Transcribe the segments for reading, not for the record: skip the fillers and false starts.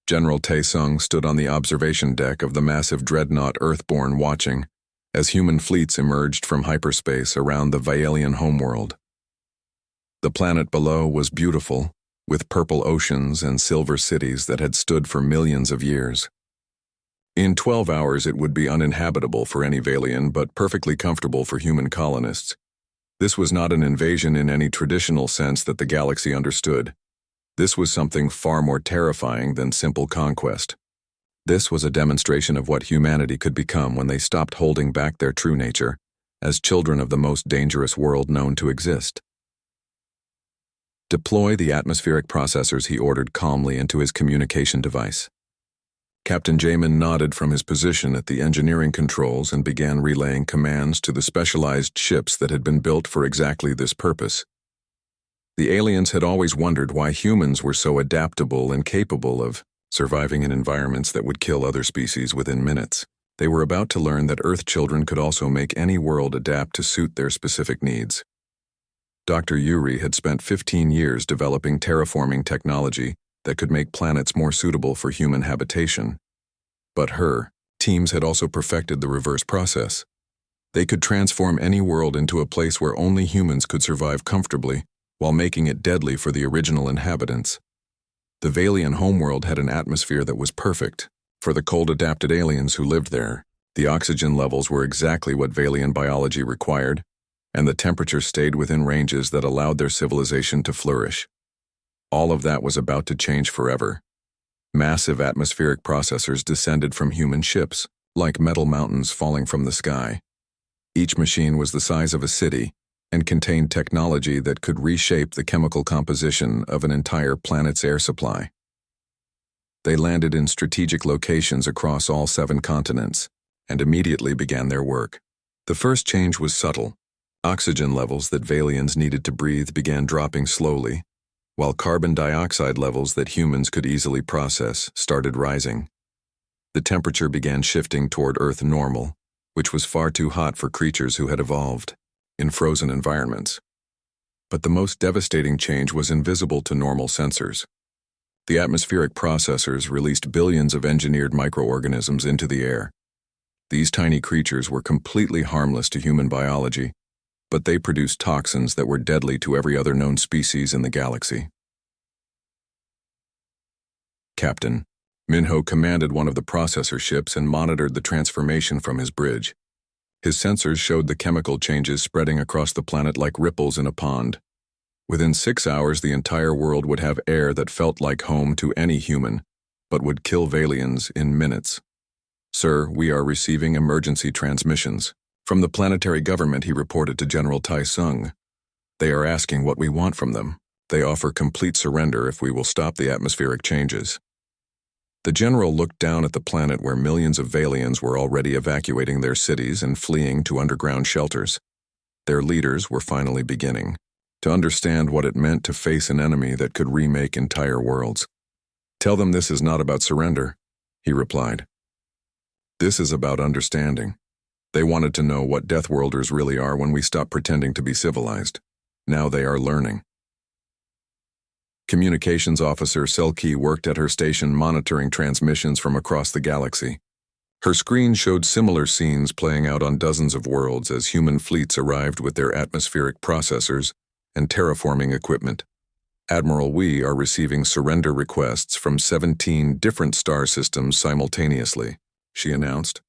General Taesung stood on the observation deck of the massive dreadnought Earthborn watching as human fleets emerged from hyperspace around the Vaelian homeworld. The planet below was beautiful, with purple oceans and silver cities that had stood for millions of years. In 12 hours it would be uninhabitable for any Vaelian, but perfectly comfortable for human colonists. This was not an invasion in any traditional sense that the galaxy understood. This was something far more terrifying than simple conquest. This was a demonstration of what humanity could become when they stopped holding back their true nature, as children of the most dangerous world known to exist. Deploy the atmospheric processors, he ordered calmly into his communication device. Captain Jamin nodded from his position at the engineering controls and began relaying commands to the specialized ships that had been built for exactly this purpose. The aliens had always wondered why humans were so adaptable and capable of surviving in environments that would kill other species within minutes. They were about to learn that Earth children could also make any world adapt to suit their specific needs. Dr. Yuri had spent 15 years developing terraforming technology that could make planets more suitable for human habitation. But her teams had also perfected the reverse process. They could transform any world into a place where only humans could survive comfortably, while making it deadly for the original inhabitants. The Vaelian homeworld had an atmosphere that was perfect. For the cold-adapted aliens who lived there, the oxygen levels were exactly what Vaelian biology required, and the temperature stayed within ranges that allowed their civilization to flourish. All of that was about to change forever. Massive atmospheric processors descended from human ships, like metal mountains falling from the sky. Each machine was the size of a city and contained technology that could reshape the chemical composition of an entire planet's air supply. They landed in strategic locations across all 7 continents and immediately began their work. The first change was subtle. Oxygen levels that Vaelians needed to breathe began dropping slowly, while carbon dioxide levels that humans could easily process started rising. The temperature began shifting toward Earth normal, which was far too hot for creatures who had evolved in frozen environments. But the most devastating change was invisible to normal sensors. The atmospheric processors released billions of engineered microorganisms into the air. These tiny creatures were completely harmless to human biology, but they produced toxins that were deadly to every other known species in the galaxy. Captain Minho commanded one of the processor ships and monitored the transformation from his bridge. His sensors showed the chemical changes spreading across the planet like ripples in a pond. Within 6 hours, the entire world would have air that felt like home to any human, but would kill Vaelians in minutes. Sir, we are receiving emergency transmissions. From the planetary government, he reported to General Taesung. They are asking what we want from them. They offer complete surrender if we will stop the atmospheric changes. The general looked down at the planet where millions of Vaelians were already evacuating their cities and fleeing to underground shelters. Their leaders were finally beginning to understand what it meant to face an enemy that could remake entire worlds. Tell them this is not about surrender, he replied. This is about understanding. They wanted to know what Deathworlders really are when we stop pretending to be civilized. Now they are learning. Communications officer Selkie worked at her station monitoring transmissions from across the galaxy. Her screen showed similar scenes playing out on dozens of worlds as human fleets arrived with their atmospheric processors and terraforming equipment. Admiral, we are receiving surrender requests from 17 different star systems simultaneously, she announced.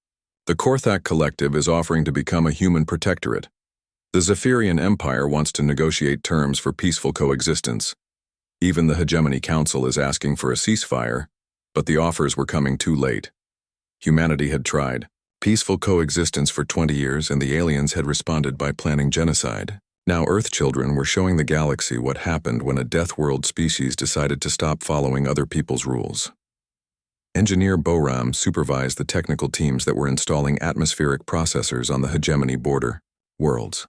The Korthak Collective is offering to become a human protectorate. The Zephyrian Empire wants to negotiate terms for peaceful coexistence. Even the Hegemony Council is asking for a ceasefire, but the offers were coming too late. Humanity had tried peaceful coexistence for 20 years, and the aliens had responded by planning genocide. Now Earth children were showing the galaxy what happened when a Deathworld species decided to stop following other people's rules. Engineer Boram supervised the technical teams that were installing atmospheric processors on the Hegemony border worlds.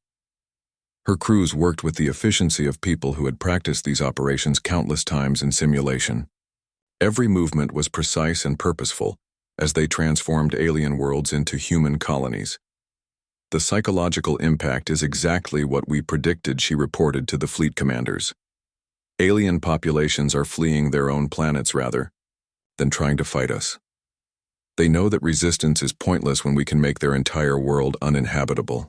Her crews worked with the efficiency of people who had practiced these operations countless times in simulation. Every movement was precise and purposeful as they transformed alien worlds into human colonies. The psychological impact is exactly what we predicted, she reported to the fleet commanders. Alien populations are fleeing their own planets rather. than trying to fight us. They know that resistance is pointless when we can make their entire world uninhabitable.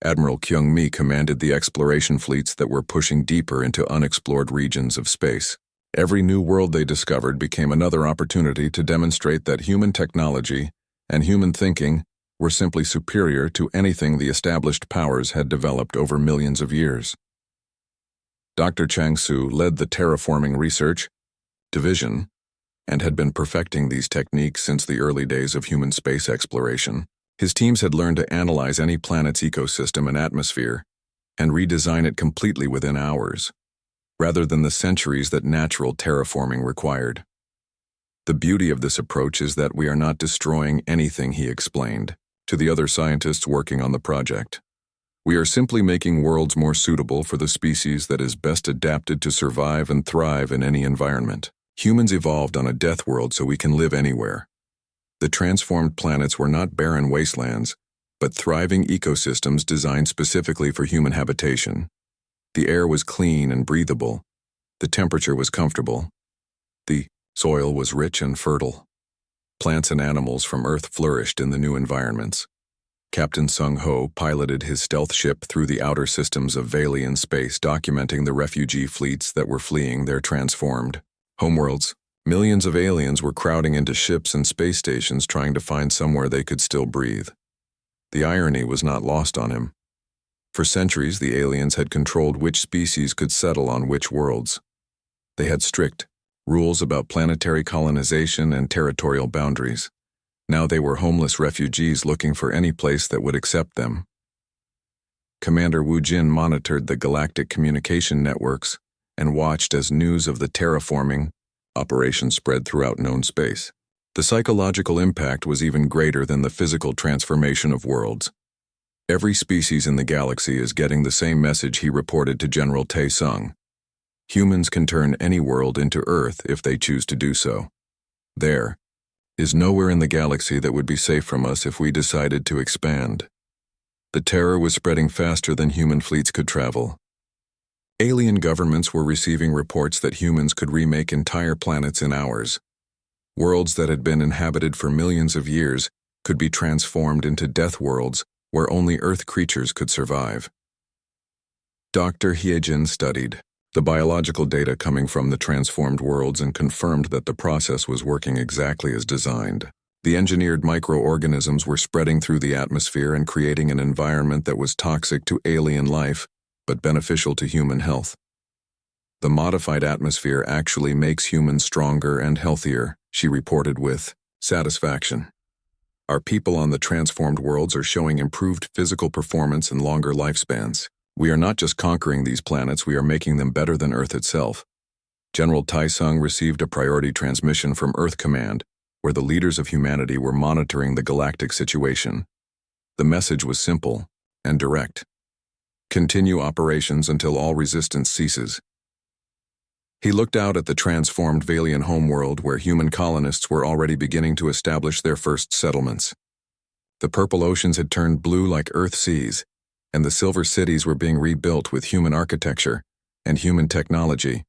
Admiral Kyung-mi commanded the exploration fleets that were pushing deeper into unexplored regions of space. Every new world they discovered became another opportunity to demonstrate that human technology and human thinking were simply superior to anything the established powers had developed over millions of years. Dr. Chang-Su led the terraforming research division and had been perfecting these techniques since the early days of human space exploration. His teams had learned to analyze any planet's ecosystem and atmosphere and redesign it completely within hours, rather than the centuries that natural terraforming required. The beauty of this approach is that we are not destroying anything, he explained to the other scientists working on the project. We are simply making worlds more suitable for the species that is best adapted to survive and thrive in any environment. Humans evolved on a death world so we can live anywhere. The transformed planets were not barren wastelands, but thriving ecosystems designed specifically for human habitation. The air was clean and breathable. The temperature was comfortable. The soil was rich and fertile. Plants and animals from Earth flourished in the new environments. Captain Sung-ho piloted his stealth ship through the outer systems of Valian space, documenting the refugee fleets that were fleeing their transformed homeworlds. Millions of aliens were crowding into ships and space stations trying to find somewhere they could still breathe. The irony was not lost on him. For centuries, the aliens had controlled which species could settle on which worlds. They had strict rules about planetary colonization and territorial boundaries. Now they were homeless refugees looking for any place that would accept them. Commander Wu Jin monitored the galactic communication networks and watched as news of the terraforming operation spread throughout known space. The psychological impact was even greater than the physical transformation of worlds. Every species in the galaxy is getting the same message, he reported to General Tae-sung. Humans can turn any world into Earth if they choose to do so. There is nowhere in the galaxy that would be safe from us if we decided to expand. The terror was spreading faster than human fleets could travel. Alien governments were receiving reports that humans could remake entire planets in hours. Worlds that had been inhabited for millions of years could be transformed into death worlds where only Earth creatures could survive. Dr. Hyejin studied the biological data coming from the transformed worlds and confirmed that the process was working exactly as designed. The engineered microorganisms were spreading through the atmosphere and creating an environment that was toxic to alien life, but beneficial to human health. The modified atmosphere actually makes humans stronger and healthier, she reported with satisfaction. Our people on the transformed worlds are showing improved physical performance and longer lifespans. We are not just conquering these planets, we are making them better than Earth itself. General Tae-sung received a priority transmission from Earth Command, where the leaders of humanity were monitoring the galactic situation. The message was simple and direct. Continue operations until all resistance ceases. He looked out at the transformed Valian homeworld where human colonists were already beginning to establish their first settlements. The purple oceans had turned blue like Earth seas, and the silver cities were being rebuilt with human architecture and human technology.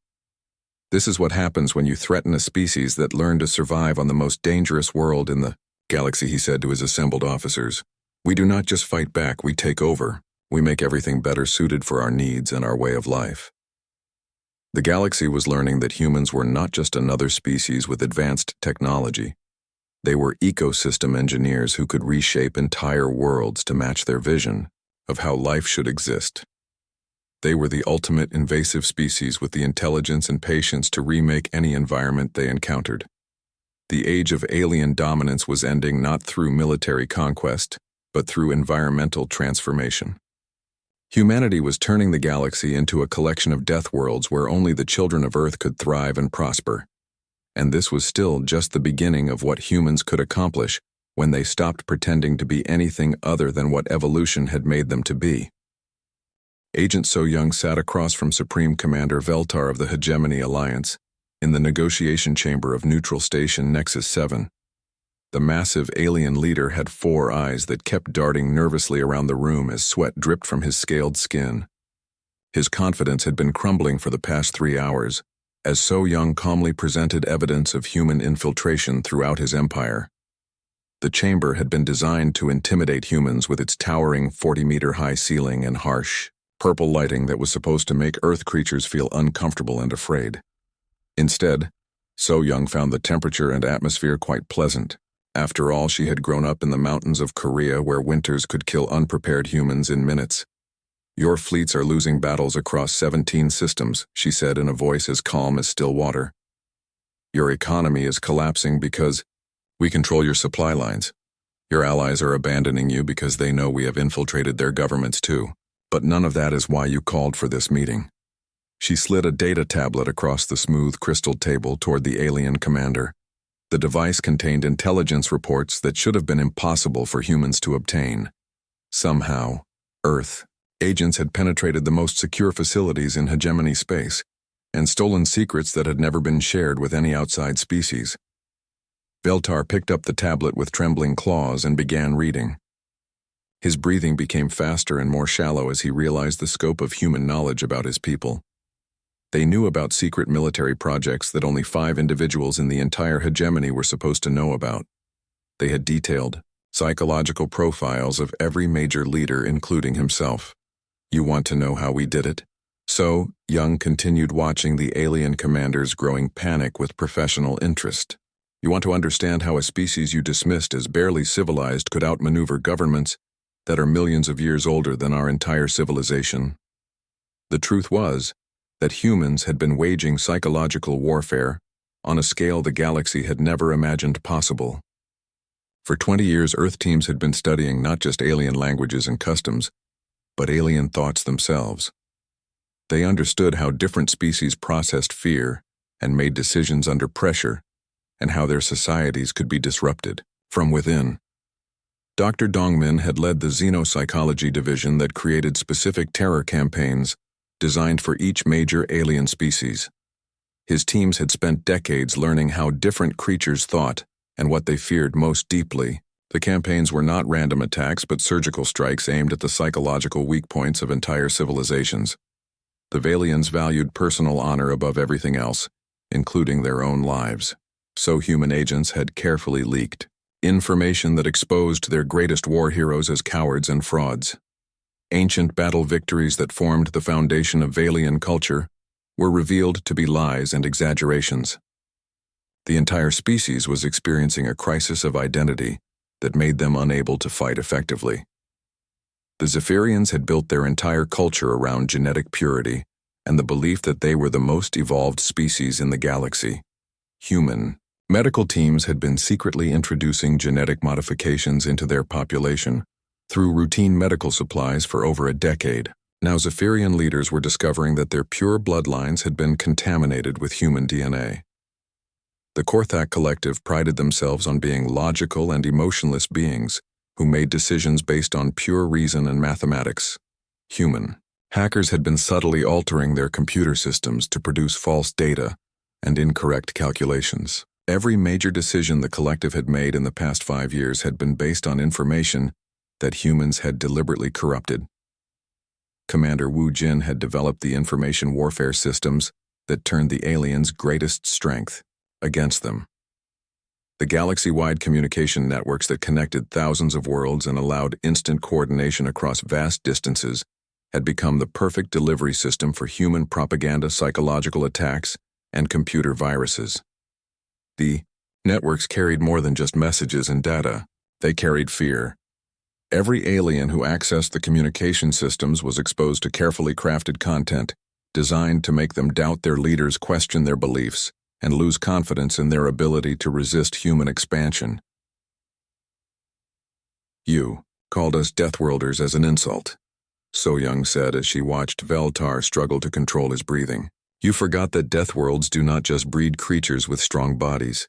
This is what happens when you threaten a species that learned to survive on the most dangerous world in the galaxy, he said to his assembled officers. We do not just fight back, we take over. We make everything better suited for our needs and our way of life. The galaxy was learning that humans were not just another species with advanced technology. They were ecosystem engineers who could reshape entire worlds to match their vision of how life should exist. They were the ultimate invasive species with the intelligence and patience to remake any environment they encountered. The age of alien dominance was ending not through military conquest, but through environmental transformation. Humanity was turning the galaxy into a collection of death worlds where only the children of Earth could thrive and prosper. And this was still just the beginning of what humans could accomplish when they stopped pretending to be anything other than what evolution had made them to be. Agent So Young sat across from Supreme Commander Veltar of the Hegemony Alliance in the negotiation chamber of Neutral Station Nexus 7. The massive alien leader had 4 eyes that kept darting nervously around the room as sweat dripped from his scaled skin. His confidence had been crumbling for the past 3 hours, as So Young calmly presented evidence of human infiltration throughout his empire. The chamber had been designed to intimidate humans with its towering 40-meter-high ceiling and harsh, purple lighting that was supposed to make Earth creatures feel uncomfortable and afraid. Instead, So Young found the temperature and atmosphere quite pleasant. After all, she had grown up in the mountains of Korea where winters could kill unprepared humans in minutes. "Your fleets are losing battles across 17 systems," she said in a voice as calm as still water. "Your economy is collapsing because we control your supply lines. Your allies are abandoning you because they know we have infiltrated their governments too. But none of that is why you called for this meeting." She slid a data tablet across the smooth crystal table toward the alien commander. The device contained intelligence reports that should have been impossible for humans to obtain. Somehow, Earth agents had penetrated the most secure facilities in hegemony space and stolen secrets that had never been shared with any outside species. Veltar picked up the tablet with trembling claws and began reading. His breathing became faster and more shallow as he realized the scope of human knowledge about his people. They knew about secret military projects that only 5 individuals in the entire hegemony were supposed to know about. They had detailed psychological profiles of every major leader, including himself. "You want to know how we did it?" So Young continued watching the alien commander's growing panic with professional interest. "You want to understand how a species you dismissed as barely civilized could outmaneuver governments that are millions of years older than our entire civilization?" The truth was that humans had been waging psychological warfare on a scale the galaxy had never imagined possible. For 20 years, Earth teams had been studying not just alien languages and customs, but alien thoughts themselves. They understood how different species processed fear and made decisions under pressure, and how their societies could be disrupted from within. Dr. Dongmin had led the xenopsychology division that created specific terror campaigns designed for each major alien species. His teams had spent decades learning how different creatures thought and what they feared most deeply. The campaigns were not random attacks but surgical strikes aimed at the psychological weak points of entire civilizations. The Valians valued personal honor above everything else, including their own lives. So human agents had carefully leaked information that exposed their greatest war heroes as cowards and frauds. Ancient battle victories that formed the foundation of Valian culture were revealed to be lies and exaggerations. The entire species was experiencing a crisis of identity that made them unable to fight effectively. The Zephyrians had built their entire culture around genetic purity and the belief that they were the most evolved species in the galaxy. Human. Medical teams had been secretly introducing genetic modifications into their population through routine medical supplies for over a decade. Now Zephyrian leaders were discovering that their pure bloodlines had been contaminated with human DNA. The Korthak Collective prided themselves on being logical and emotionless beings who made decisions based on pure reason and mathematics. Human. Hackers had been subtly altering their computer systems to produce false data and incorrect calculations. Every major decision the collective had made in the past 5 years had been based on information that humans had deliberately corrupted. Commander Wu Jin had developed the information warfare systems that turned the aliens' greatest strength against them. The galaxy-wide communication networks that connected thousands of worlds and allowed instant coordination across vast distances had become the perfect delivery system for human propaganda, psychological attacks, and computer viruses. The networks carried more than just messages and data. They carried fear. Every alien who accessed the communication systems was exposed to carefully crafted content designed to make them doubt their leaders, question their beliefs, and lose confidence in their ability to resist human expansion. "You called us Deathworlders as an insult," So Young said as she watched Veltar struggle to control his breathing. "You forgot that Deathworlds do not just breed creatures with strong bodies.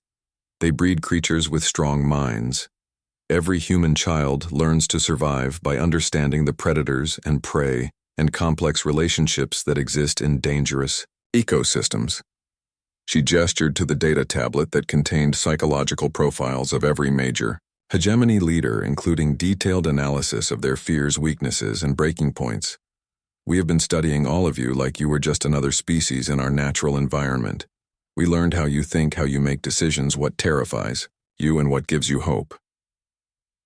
They breed creatures with strong minds. Every human child learns to survive by understanding the predators and prey and complex relationships that exist in dangerous ecosystems." She gestured to the data tablet that contained psychological profiles of every major hegemony leader, including detailed analysis of their fears, weaknesses, and breaking points. We have been studying all of you like you were just another species in our natural environment. We learned how you think, how you make decisions, what terrifies you and what gives you hope.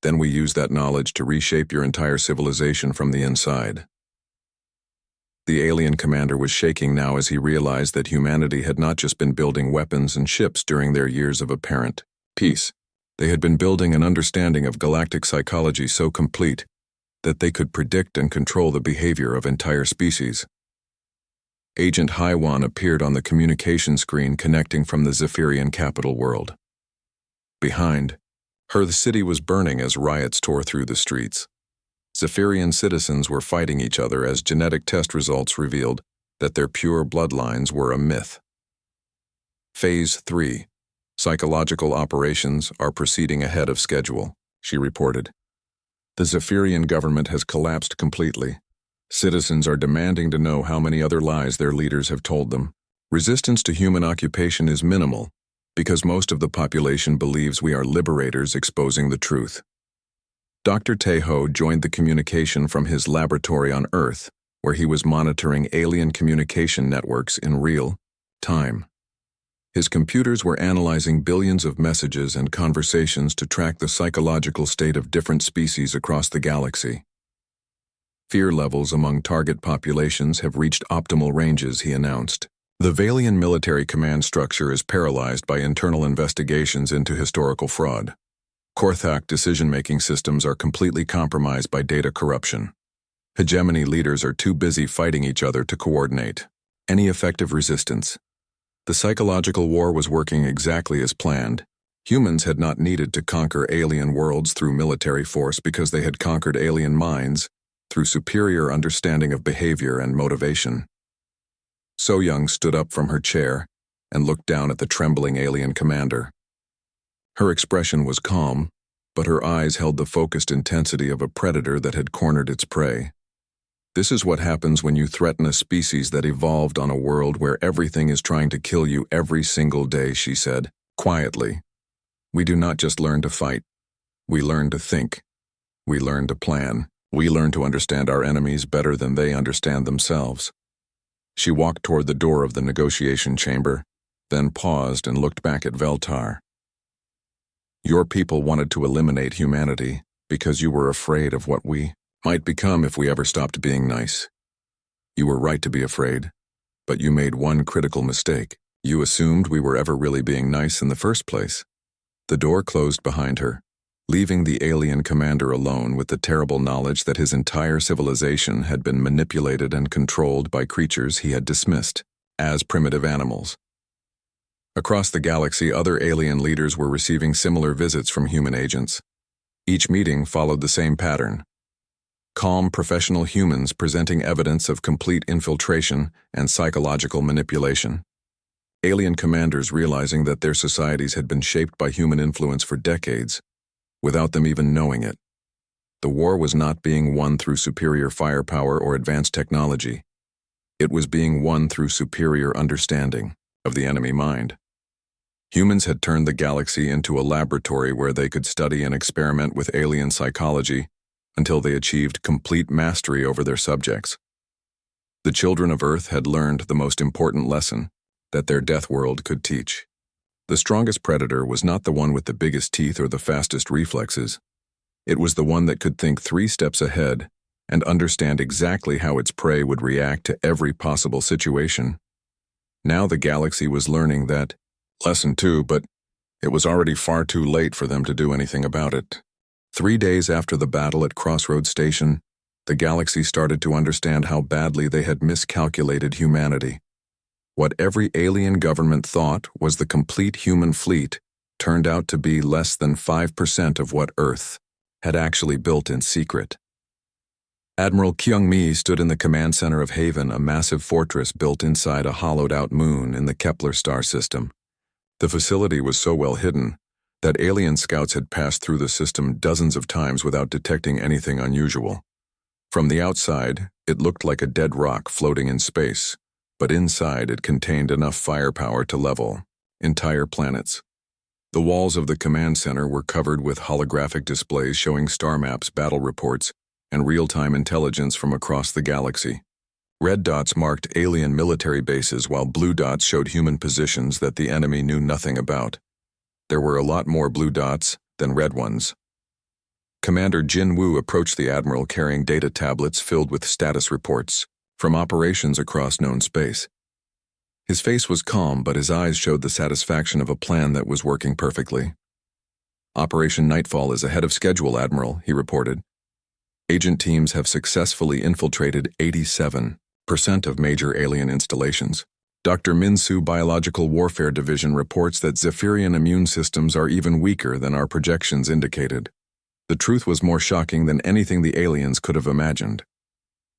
Then we use that knowledge to reshape your entire civilization from the inside. The alien commander was shaking now as he realized that humanity had not just been building weapons and ships during their years of apparent peace. They had been building an understanding of galactic psychology so complete that they could predict and control the behavior of entire species. Agent Haiwan appeared on the communication screen connecting from the Zephyrian capital world. Behind her, the city was burning as riots tore through the streets. Zephyrian citizens were fighting each other as genetic test results revealed that their pure bloodlines were a myth. Phase 3. Psychological operations are proceeding ahead of schedule, she reported. The Zephyrian government has collapsed completely. Citizens are demanding to know how many other lies their leaders have told them. Resistance to human occupation is minimal because most of the population believes we are liberators exposing the truth. Dr. Teho joined the communication from his laboratory on Earth, where he was monitoring alien communication networks in real time. His computers were analyzing billions of messages and conversations to track the psychological state of different species across the galaxy. Fear levels among target populations have reached optimal ranges, he announced. The Valian military command structure is paralyzed by internal investigations into historical fraud. Korthak decision-making systems are completely compromised by data corruption. Hegemony leaders are too busy fighting each other to coordinate any effective resistance. The psychological war was working exactly as planned. Humans had not needed to conquer alien worlds through military force because they had conquered alien minds through superior understanding of behavior and motivation. So-Young stood up from her chair and looked down at the trembling alien commander. Her expression was calm, but her eyes held the focused intensity of a predator that had cornered its prey. This is what happens when you threaten a species that evolved on a world where everything is trying to kill you every single day, she said, quietly. We do not just learn to fight. We learn to think. We learn to plan. We learn to understand our enemies better than they understand themselves. She walked toward the door of the negotiation chamber, then paused and looked back at Veltar. Your people wanted to eliminate humanity because you were afraid of what we might become if we ever stopped being nice. You were right to be afraid, but you made one critical mistake. You assumed we were ever really being nice in the first place. The door closed behind her, leaving the alien commander alone with the terrible knowledge that his entire civilization had been manipulated and controlled by creatures he had dismissed as primitive animals. Across the galaxy, other alien leaders were receiving similar visits from human agents. Each meeting followed the same pattern. Calm, professional humans presenting evidence of complete infiltration and psychological manipulation. Alien commanders realizing that their societies had been shaped by human influence for decades, without them even knowing it. The war was not being won through superior firepower or advanced technology. It was being won through superior understanding of the enemy mind. Humans had turned the galaxy into a laboratory where they could study and experiment with alien psychology until they achieved complete mastery over their subjects. The children of Earth had learned the most important lesson that their death world could teach. The strongest predator was not the one with the biggest teeth or the fastest reflexes. It was the one that could think 3 steps ahead and understand exactly how its prey would react to every possible situation. Now the galaxy was learning that lesson too, but it was already far too late for them to do anything about it. 3 days after the battle at Crossroads Station, the galaxy started to understand how badly they had miscalculated humanity. What every alien government thought was the complete human fleet turned out to be less than 5% of what Earth had actually built in secret. Admiral Kyung-mi stood in the command center of Haven, a massive fortress built inside a hollowed-out moon in the Kepler star system. The facility was so well hidden that alien scouts had passed through the system dozens of times without detecting anything unusual. From the outside, it looked like a dead rock floating in space, but inside it contained enough firepower to level entire planets. The walls of the command center were covered with holographic displays showing star maps, battle reports, and real-time intelligence from across the galaxy. Red dots marked alien military bases while blue dots showed human positions that the enemy knew nothing about. There were a lot more blue dots than red ones. Commander Jin Woo approached the admiral carrying data tablets filled with status reports from operations across known space. His face was calm, but his eyes showed the satisfaction of a plan that was working perfectly. Operation Nightfall is ahead of schedule, Admiral, he reported. Agent teams have successfully infiltrated 87% of major alien installations. Dr. Minsu Biological Warfare Division reports that Zephyrian immune systems are even weaker than our projections indicated. The truth was more shocking than anything the aliens could have imagined.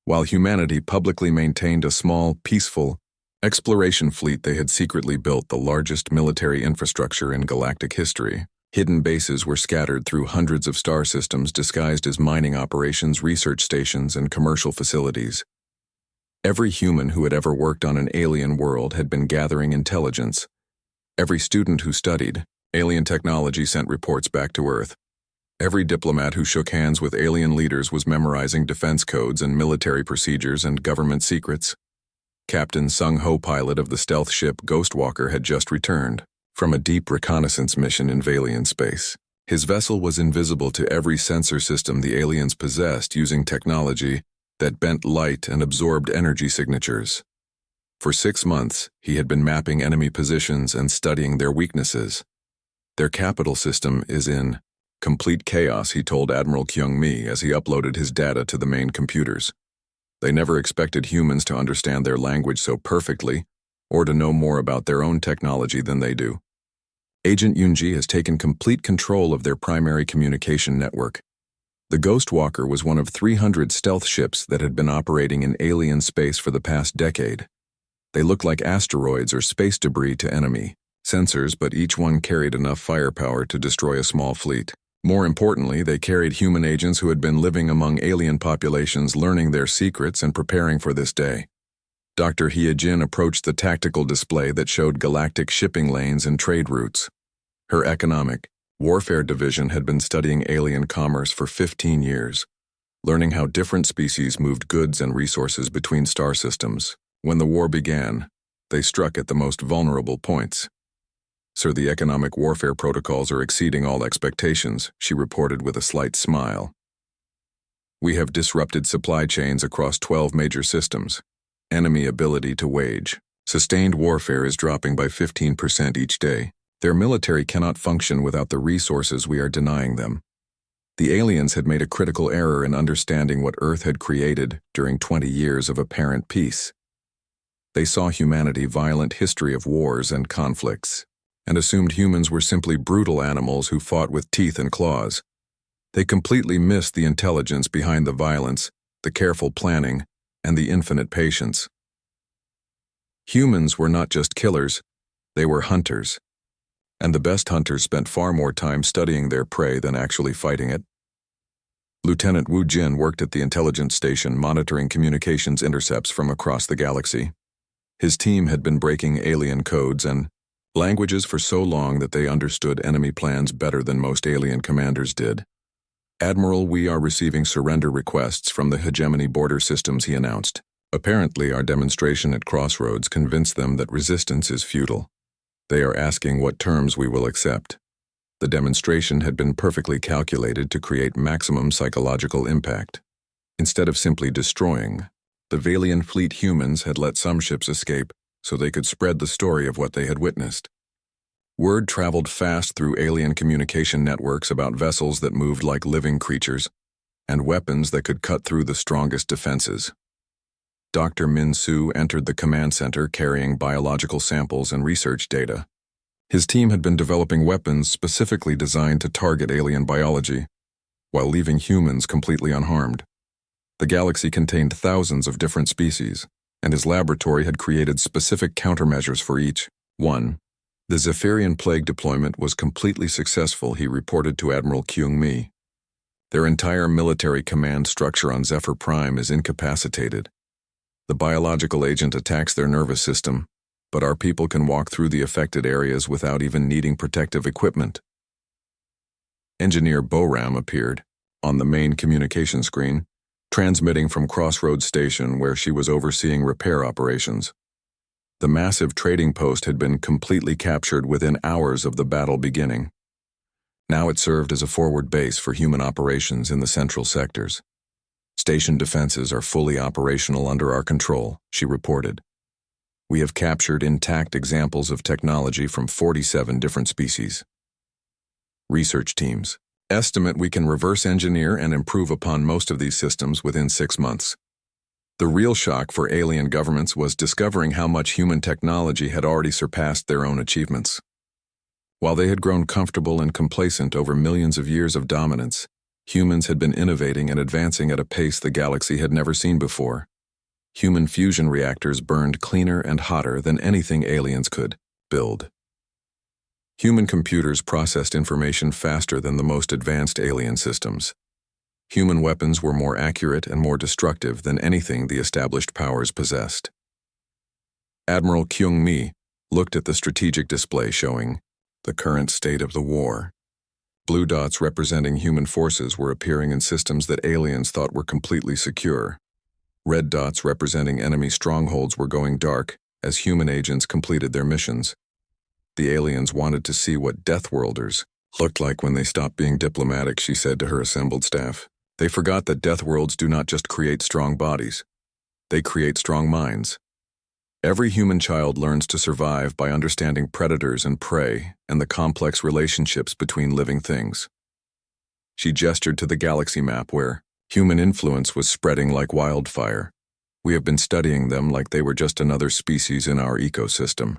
While humanity publicly maintained a small, peaceful exploration fleet, they had secretly built the largest military infrastructure in galactic history. Hidden bases were scattered through hundreds of star systems disguised as mining operations, research stations, and commercial facilities. Every human who had ever worked on an alien world had been gathering intelligence. Every student who studied alien technology sent reports back to Earth. Every diplomat who shook hands with alien leaders was memorizing defense codes and military procedures and government secrets. Captain Sung-Ho, pilot of the stealth ship Ghostwalker, had just returned from a deep reconnaissance mission in Valian space. His vessel was invisible to every sensor system the aliens possessed, using technology that bent light and absorbed energy signatures. For 6 months, he had been mapping enemy positions and studying their weaknesses. Their capital system is in complete chaos, he told Admiral Kyung-mi as he uploaded his data to the main computers. They never expected humans to understand their language so perfectly, or to know more about their own technology than they do. Agent Yoonji has taken complete control of their primary communication network. The Ghostwalker was one of 300 stealth ships that had been operating in alien space for the past decade. They looked like asteroids or space debris to enemy sensors, but each one carried enough firepower to destroy a small fleet. More importantly, they carried human agents who had been living among alien populations, learning their secrets and preparing for this day. Dr. Hyejin approached the tactical display that showed galactic shipping lanes and trade routes. Her economic warfare division had been studying alien commerce for 15 years, learning how different species moved goods and resources between star systems. When the war began, they struck at the most vulnerable points. "Sir, the economic warfare protocols are exceeding all expectations," she reported with a slight smile. "We have disrupted supply chains across 12 major systems. Enemy ability to wage sustained warfare is dropping by 15% each day. Their military cannot function without the resources we are denying them." The aliens had made a critical error in understanding what Earth had created during 20 years of apparent peace. They saw humanity's violent history of wars and conflicts, and assumed humans were simply brutal animals who fought with teeth and claws. They completely missed the intelligence behind the violence, the careful planning, and the infinite patience. Humans were not just killers, they were hunters. And the best hunters spent far more time studying their prey than actually fighting it. Lieutenant Wu Jin worked at the intelligence station monitoring communications intercepts from across the galaxy. His team had been breaking alien codes and languages for so long that they understood enemy plans better than most alien commanders did. "Admiral, we are receiving surrender requests from the hegemony border systems," he announced. "Apparently, our demonstration at Crossroads convinced them that resistance is futile. They are asking what terms we will accept." The demonstration had been perfectly calculated to create maximum psychological impact. Instead of simply destroying, the Valian fleet humans had let some ships escape so they could spread the story of what they had witnessed. Word traveled fast through alien communication networks about vessels that moved like living creatures, and weapons that could cut through the strongest defenses. Dr. Min-Soo entered the command center carrying biological samples and research data. His team had been developing weapons specifically designed to target alien biology, while leaving humans completely unharmed. The galaxy contained thousands of different species, and his laboratory had created specific countermeasures for each. 1. The Zephyrian plague deployment was completely successful, he reported to Admiral Kyung-mi. Their entire military command structure on Zephyr Prime is incapacitated. The biological agent attacks their nervous system, but our people can walk through the affected areas without even needing protective equipment. Engineer Boram appeared on the main communication screen. transmitting from Crossroads Station where she was overseeing repair operations. The massive trading post had been completely captured within hours of the battle beginning. Now it served as a forward base for human operations in the central sectors. Station defenses are fully operational under our control, she reported. We have captured intact examples of technology from 47 different species. Research teams estimate we can reverse engineer and improve upon most of these systems within 6 months. The real shock for alien governments was discovering how much human technology had already surpassed their own achievements. While they had grown comfortable and complacent over millions of years of dominance, humans had been innovating and advancing at a pace the galaxy had never seen before. Human fusion reactors burned cleaner and hotter than anything aliens could build. Human computers processed information faster than the most advanced alien systems. Human weapons were more accurate and more destructive than anything the established powers possessed. Admiral Kyung-mi looked at the strategic display showing the current state of the war. Blue dots representing human forces were appearing in systems that aliens thought were completely secure. Red dots representing enemy strongholds were going dark as human agents completed their missions. The aliens wanted to see what Deathworlders looked like when they stopped being diplomatic, she said to her assembled staff. They forgot that Deathworlds do not just create strong bodies. They create strong minds. Every human child learns to survive by understanding predators and prey and the complex relationships between living things. She gestured to the galaxy map where human influence was spreading like wildfire. We have been studying them like they were just another species in our ecosystem.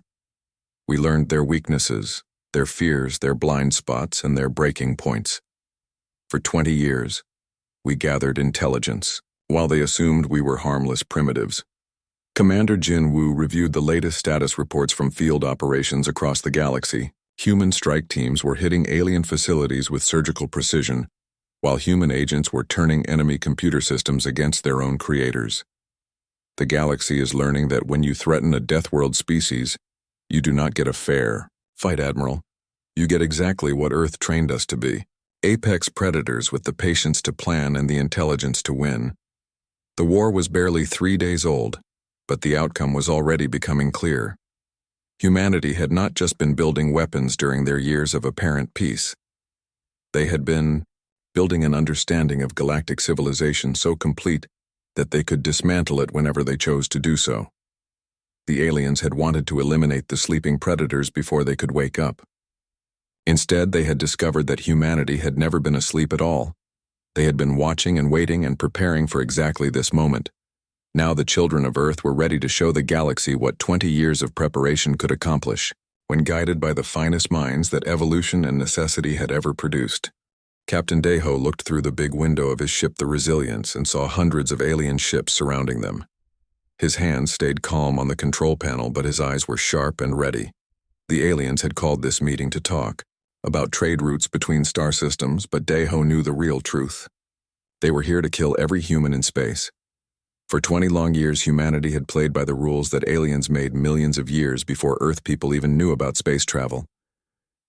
We learned their weaknesses, their fears, their blind spots, and their breaking points. For 20 years, we gathered intelligence, while they assumed we were harmless primitives. Commander Jin Woo reviewed the latest status reports from field operations across the galaxy. Human strike teams were hitting alien facilities with surgical precision, while human agents were turning enemy computer systems against their own creators. The galaxy is learning that when you threaten a Deathworld species, you do not get a fair fight, Admiral. You get exactly what Earth trained us to be. Apex predators with the patience to plan and the intelligence to win. The war was barely 3 days old, but the outcome was already becoming clear. Humanity had not just been building weapons during their years of apparent peace. They had been building an understanding of galactic civilization so complete that they could dismantle it whenever they chose to do so. The aliens had wanted to eliminate the sleeping predators before they could wake up. Instead, they had discovered that humanity had never been asleep at all. They had been watching and waiting and preparing for exactly this moment. Now the children of Earth were ready to show the galaxy what 20 years of preparation could accomplish, when guided by the finest minds that evolution and necessity had ever produced. Captain Deho looked through the big window of his ship the Resilience and saw hundreds of alien ships surrounding them. His hands stayed calm on the control panel, but his eyes were sharp and ready. The aliens had called this meeting to talk about trade routes between star systems, but Deho knew the real truth. They were here to kill every human in space. For 20 long years, humanity had played by the rules that aliens made millions of years before Earth people even knew about space travel.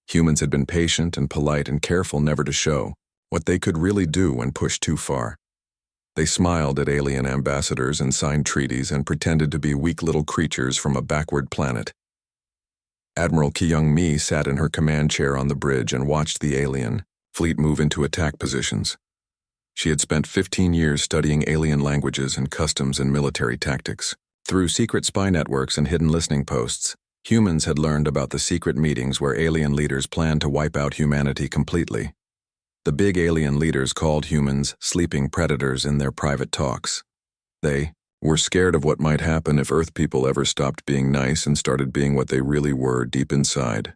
Humans had been patient and polite and careful never to show what they could really do when pushed too far. They smiled at alien ambassadors and signed treaties and pretended to be weak little creatures from a backward planet. Admiral Kyung-mi sat in her command chair on the bridge and watched the alien fleet move into attack positions. She had spent 15 years studying alien languages and customs and military tactics. Through secret spy networks and hidden listening posts, humans had learned about the secret meetings where alien leaders planned to wipe out humanity completely. The big alien leaders called humans sleeping predators in their private talks. They were scared of what might happen if Earth people ever stopped being nice and started being what they really were deep inside.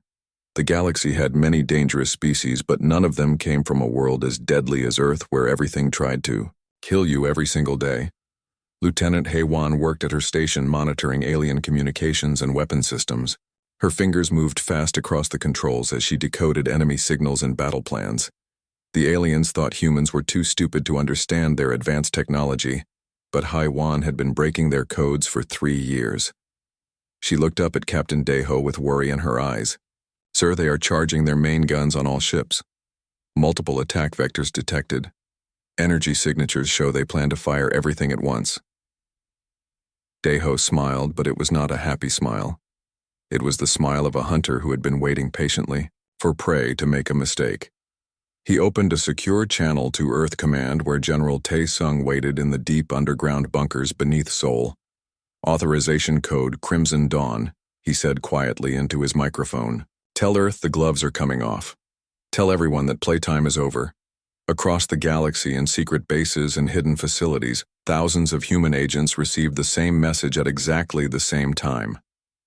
The galaxy had many dangerous species, but none of them came from a world as deadly as Earth, where everything tried to kill you every single day. Lieutenant Haewon worked at her station monitoring alien communications and weapon systems. Her fingers moved fast across the controls as she decoded enemy signals and battle plans. The aliens thought humans were too stupid to understand their advanced technology, but Haewon had been breaking their codes for 3 years. She looked up at Captain Deho with worry in her eyes. "Sir, they are charging their main guns on all ships. Multiple attack vectors detected. Energy signatures show they plan to fire everything at once. Deho smiled, but it was not a happy smile. It was the smile of a hunter who had been waiting patiently for prey to make a mistake. He opened a secure channel to Earth Command where General Tae-sung waited in the deep underground bunkers beneath Seoul. Authorization code Crimson Dawn, he said quietly into his microphone. Tell Earth the gloves are coming off. Tell everyone that playtime is over. Across the galaxy in secret bases and hidden facilities, thousands of human agents received the same message at exactly the same time.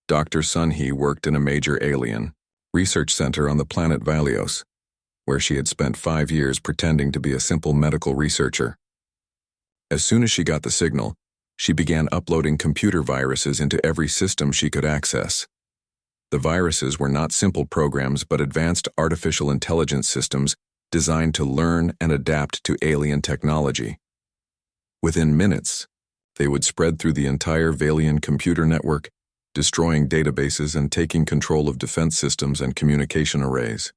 Dr. Sun-hee worked in a major alien research center on the planet Valios, where she had spent 5 years pretending to be a simple medical researcher. As soon as she got the signal, she began uploading computer viruses into every system she could access. The viruses were not simple programs but advanced artificial intelligence systems designed to learn and adapt to alien technology. Within minutes, they would spread through the entire Valian computer network, destroying databases and taking control of defense systems and communication arrays.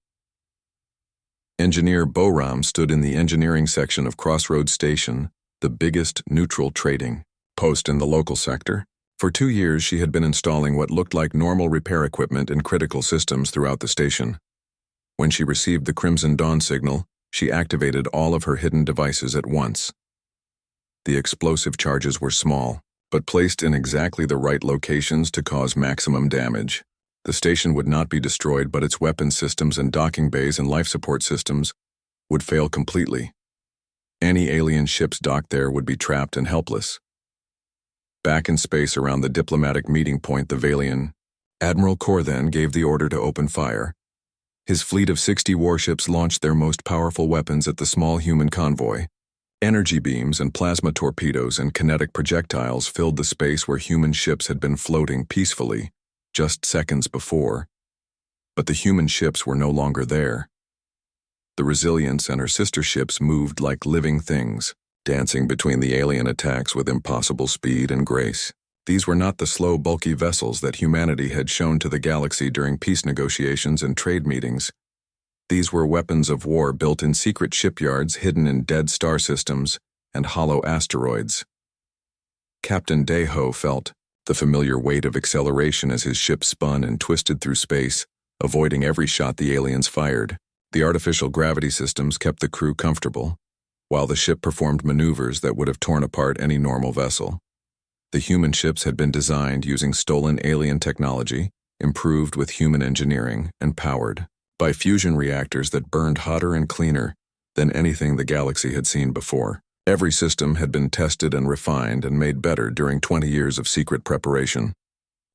Engineer Boram stood in the engineering section of Crossroads Station, the biggest neutral trading post in the local sector. For 2 years, she had been installing what looked like normal repair equipment in critical systems throughout the station. When she received the Crimson Dawn signal, she activated all of her hidden devices at once. The explosive charges were small, but placed in exactly the right locations to cause maximum damage. The station would not be destroyed, but its weapon systems and docking bays and life support systems would fail completely. Any alien ships docked there would be trapped and helpless. Back in space around the diplomatic meeting point, the Valian Admiral Kor then gave the order to open fire. His fleet of 60 warships launched their most powerful weapons at the small human convoy. Energy beams and plasma torpedoes and kinetic projectiles filled the space where human ships had been floating peacefully just seconds before. But the human ships were no longer there. The Resilience and her sister ships moved like living things, dancing between the alien attacks with impossible speed and grace. These were not the slow, bulky vessels that humanity had shown to the galaxy during peace negotiations and trade meetings. These were weapons of war built in secret shipyards hidden in dead star systems and hollow asteroids. Captain Deho felt the familiar weight of acceleration as his ship spun and twisted through space, avoiding every shot the aliens fired. The artificial gravity systems kept the crew comfortable, while the ship performed maneuvers that would have torn apart any normal vessel. The human ships had been designed using stolen alien technology, improved with human engineering, and powered by fusion reactors that burned hotter and cleaner than anything the galaxy had seen before. Every system had been tested and refined and made better during 20 years of secret preparation.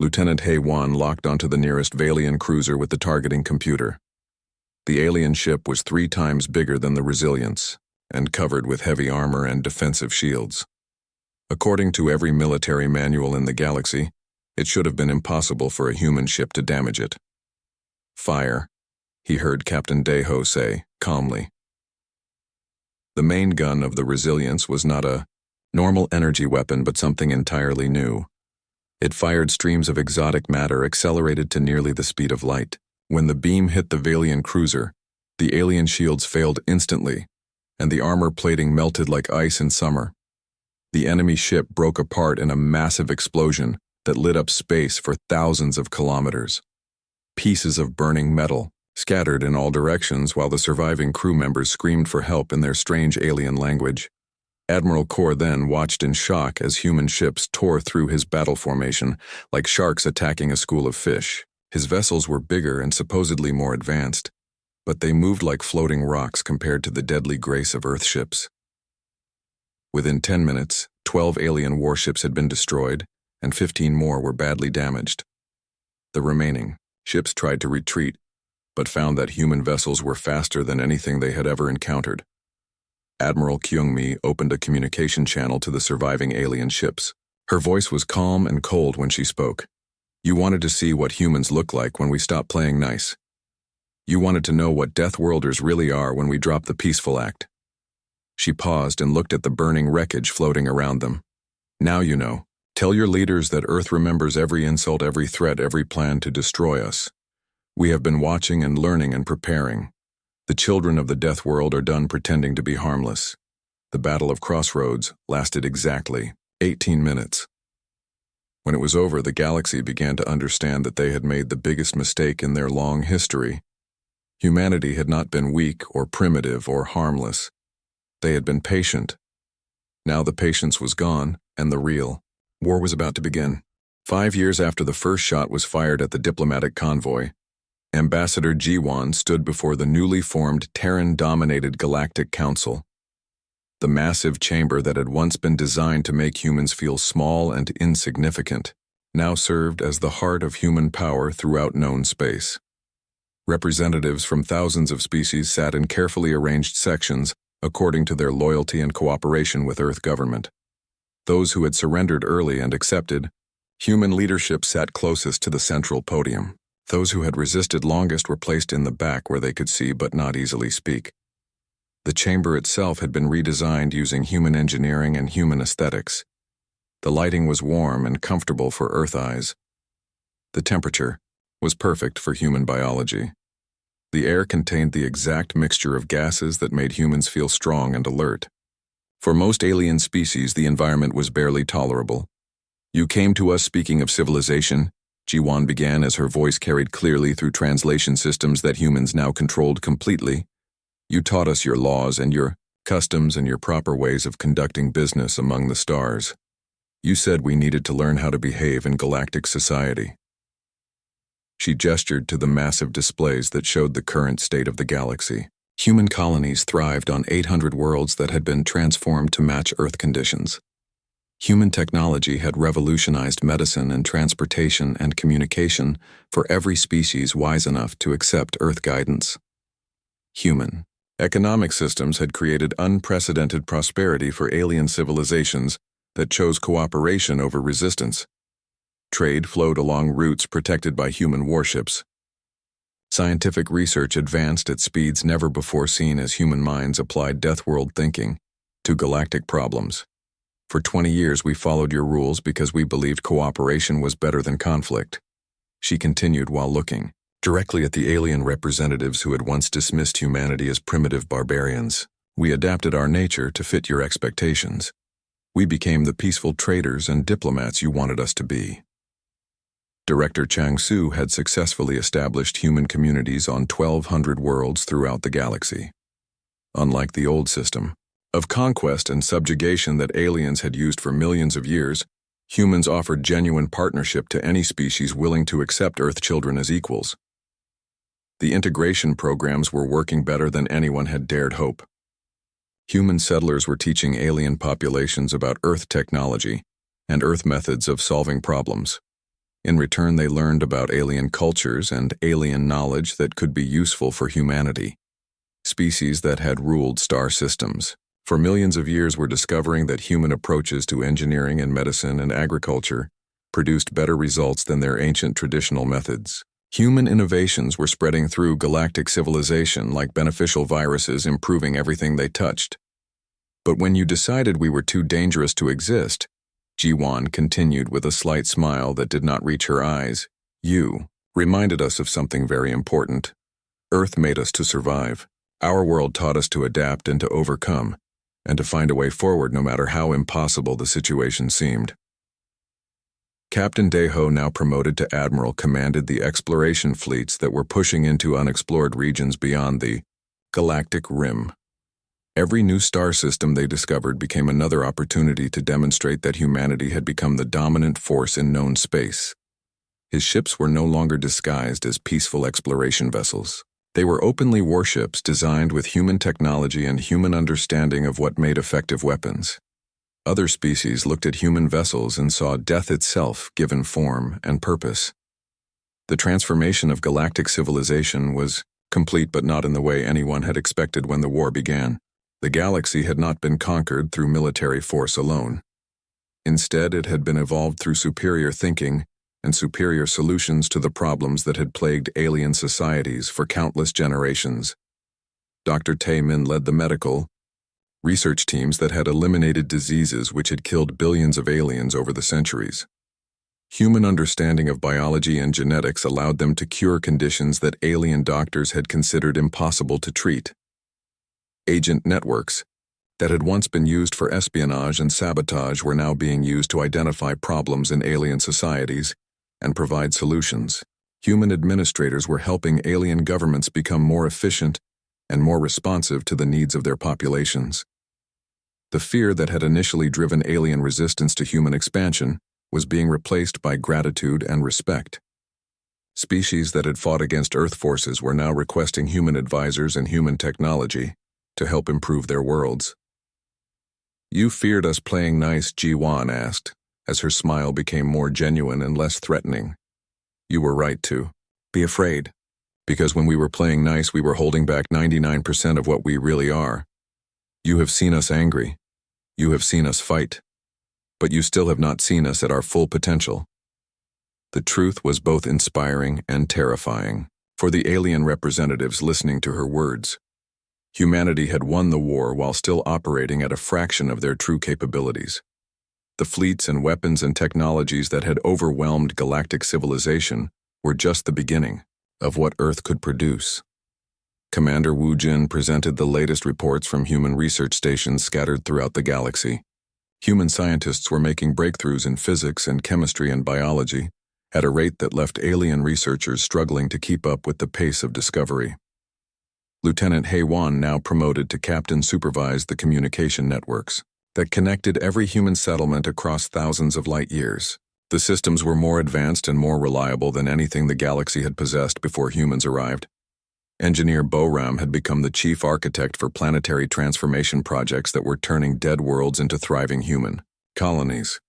Lieutenant Hae-won locked onto the nearest Valian cruiser with the targeting computer. The alien ship was 3 times bigger than the Resilience and covered with heavy armor and defensive shields. According to every military manual in the galaxy, it should have been impossible for a human ship to damage it. Fire, he heard Captain Deho say, calmly. The main gun of the Resilience was not a normal energy weapon but something entirely new. It fired streams of exotic matter accelerated to nearly the speed of light. When the beam hit the Valian cruiser, the alien shields failed instantly, and the armor plating melted like ice in summer. The enemy ship broke apart in a massive explosion that lit up space for thousands of kilometers. Pieces of burning metal scattered in all directions while the surviving crew members screamed for help in their strange alien language. Admiral Kor then watched in shock as human ships tore through his battle formation like sharks attacking a school of fish. His vessels were bigger and supposedly more advanced, but they moved like floating rocks compared to the deadly grace of Earth ships. Within 10 minutes, 12 alien warships had been destroyed, and 15 more were badly damaged. The remaining ships tried to retreat, but found that human vessels were faster than anything they had ever encountered. Admiral Kyung-mi opened a communication channel to the surviving alien ships. Her voice was calm and cold when she spoke. You wanted to see what humans look like when we stop playing nice. You wanted to know what Deathworlders really are when we drop the peaceful act. She paused and looked at the burning wreckage floating around them. Now you know. Tell your leaders that Earth remembers every insult, every threat, every plan to destroy us. We have been watching and learning and preparing. The children of the Death World are done pretending to be harmless. The Battle of Crossroads lasted exactly 18 minutes. When it was over, the galaxy began to understand that they had made the biggest mistake in their long history. Humanity had not been weak or primitive or harmless. They had been patient. Now the patience was gone, and the real war was about to begin. 5 years after the first shot was fired at the diplomatic convoy, Ambassador Jiwan stood before the newly formed Terran-dominated Galactic Council. The massive chamber that had once been designed to make humans feel small and insignificant now served as the heart of human power throughout known space. Representatives from thousands of species sat in carefully arranged sections according to their loyalty and cooperation with Earth government. Those who had surrendered early and accepted human leadership sat closest to the central podium. Those who had resisted longest were placed in the back where they could see but not easily speak. The chamber itself had been redesigned using human engineering and human aesthetics. The lighting was warm and comfortable for Earth eyes. The temperature was perfect for human biology. The air contained the exact mixture of gases that made humans feel strong and alert. For most alien species, the environment was barely tolerable. "You came to us speaking of civilization," Jiwan began as her voice carried clearly through translation systems that humans now controlled completely. "You taught us your laws and your customs and your proper ways of conducting business among the stars. You said we needed to learn how to behave in galactic society." She gestured to the massive displays that showed the current state of the galaxy. Human colonies thrived on 800 worlds that had been transformed to match Earth conditions. Human technology had revolutionized medicine and transportation and communication for every species wise enough to accept Earth guidance. Human economic systems had created unprecedented prosperity for alien civilizations that chose cooperation over resistance. Trade flowed along routes protected by human warships. Scientific research advanced at speeds never before seen as human minds applied Deathworld thinking to galactic problems. "For 20 years we followed your rules because we believed cooperation was better than conflict," she continued while looking directly at the alien representatives who had once dismissed humanity as primitive barbarians. "We adapted our nature to fit your expectations. We became the peaceful traders and diplomats you wanted us to be." Director Chang Su had successfully established human communities on 1,200 worlds throughout the galaxy. Unlike the old system of conquest and subjugation that aliens had used for millions of years, humans offered genuine partnership to any species willing to accept Earth children as equals. The integration programs were working better than anyone had dared hope. Human settlers were teaching alien populations about Earth technology and Earth methods of solving problems. In return, they learned about alien cultures and alien knowledge that could be useful for humanity. Species that had ruled star systems for millions of years were discovering that human approaches to engineering and medicine and agriculture produced better results than their ancient traditional methods. Human innovations were spreading through galactic civilization like beneficial viruses, improving everything they touched. "But when you decided we were too dangerous to exist," Jiwan continued with a slight smile that did not reach her eyes, "you reminded us of something very important. Earth made us to survive. Our world taught us to adapt and to overcome, and to find a way forward no matter how impossible the situation seemed." Captain Deho, now promoted to Admiral, commanded the exploration fleets that were pushing into unexplored regions beyond the galactic rim. Every new star system they discovered became another opportunity to demonstrate that humanity had become the dominant force in known space. His ships were no longer disguised as peaceful exploration vessels. They were openly warships designed with human technology and human understanding of what made effective weapons. Other species looked at human vessels and saw death itself given form and purpose. The transformation of galactic civilization was complete, but not in the way anyone had expected when the war began. The galaxy had not been conquered through military force alone. Instead, it had been evolved through superior thinking and superior solutions to the problems that had plagued alien societies for countless generations. Dr. Tae Min led the medical research teams that had eliminated diseases which had killed billions of aliens over the centuries. Human understanding of biology and genetics allowed them to cure conditions that alien doctors had considered impossible to treat. Agent networks, that had once been used for espionage and sabotage were now being used to identify problems in alien societies and provide solutions. Human administrators were helping alien governments become more efficient and more responsive to the needs of their populations. The fear that had initially driven alien resistance to human expansion was being replaced by gratitude and respect. Species that had fought against Earth forces were now requesting human advisors and human technology to help improve their worlds. "You feared us playing nice," Ji-Wan asked, as her smile became more genuine and less threatening. "You were right to be afraid, because when we were playing nice we were holding back 99% of what we really are. You have seen us angry. You have seen us fight. But you still have not seen us at our full potential." The truth was both inspiring and terrifying for the alien representatives listening to her words. Humanity had won the war while still operating at a fraction of their true capabilities. The fleets and weapons and technologies that had overwhelmed galactic civilization were just the beginning of what Earth could produce. Commander Wu Jin presented the latest reports from human research stations scattered throughout the galaxy. Human scientists were making breakthroughs in physics and chemistry and biology at a rate that left alien researchers struggling to keep up with the pace of discovery. Lieutenant Hei-Wan, now promoted to captain, supervised the communication networks that connected every human settlement across thousands of light years. The systems were more advanced and more reliable than anything the galaxy had possessed before humans arrived. Engineer Bo-Ram had become the chief architect for planetary transformation projects that were turning dead worlds into thriving human colonies.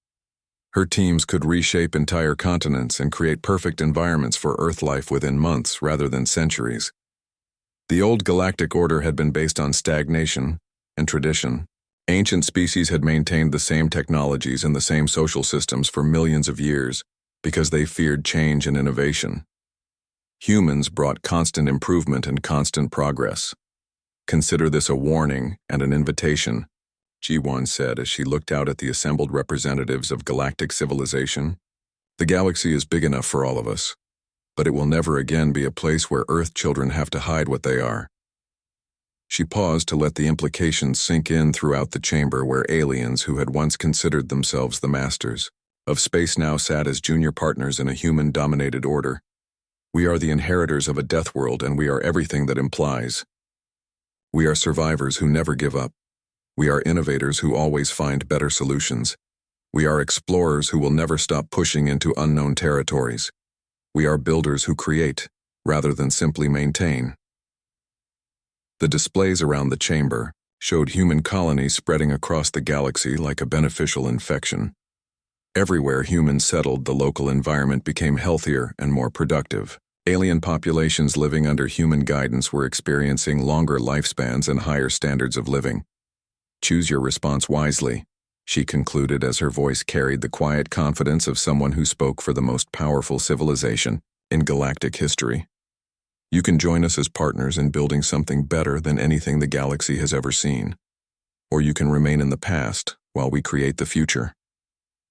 Her teams could reshape entire continents and create perfect environments for Earth life within months rather than centuries. The old galactic order had been based on stagnation and tradition. Ancient species had maintained the same technologies and the same social systems for millions of years because they feared change and innovation. Humans brought constant improvement and constant progress. "Consider this a warning and an invitation," Ji-Wan said as she looked out at the assembled representatives of galactic civilization. "The galaxy is big enough for all of us, but it will never again be a place where Earth children have to hide what they are." She paused to let the implications sink in throughout the chamber where aliens who had once considered themselves the masters of space now sat as junior partners in a human-dominated order. "We are the inheritors of a death world, and we are everything that implies. We are survivors who never give up. We are innovators who always find better solutions. We are explorers who will never stop pushing into unknown territories. We are builders who create, rather than simply maintain." The displays around the chamber showed human colonies spreading across the galaxy like a beneficial infection. Everywhere humans settled, the local environment became healthier and more productive. Alien populations living under human guidance were experiencing longer lifespans and higher standards of living. "Choose your response wisely," she concluded as her voice carried the quiet confidence of someone who spoke for the most powerful civilization in galactic history. "You can join us as partners in building something better than anything the galaxy has ever seen. Or you can remain in the past while we create the future."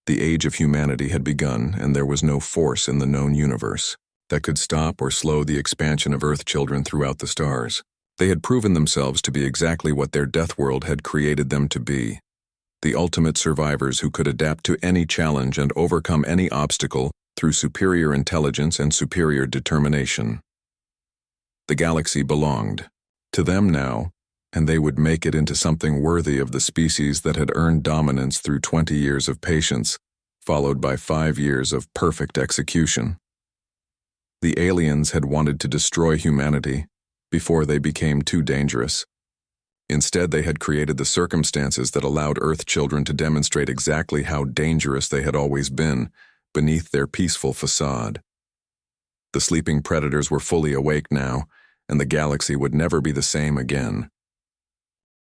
The age of humanity had begun, and there was no force in the known universe that could stop or slow the expansion of Earth children throughout the stars. They had proven themselves to be exactly what their death world had created them to be: the ultimate survivors who could adapt to any challenge and overcome any obstacle through superior intelligence and superior determination. The galaxy belonged to them now, and they would make it into something worthy of the species that had earned dominance through 20 years of patience, followed by 5 years of perfect execution. The aliens had wanted to destroy humanity before they became too dangerous. Instead, they had created the circumstances that allowed Earth children to demonstrate exactly how dangerous they had always been beneath their peaceful facade. The sleeping predators were fully awake now, and the galaxy would never be the same again.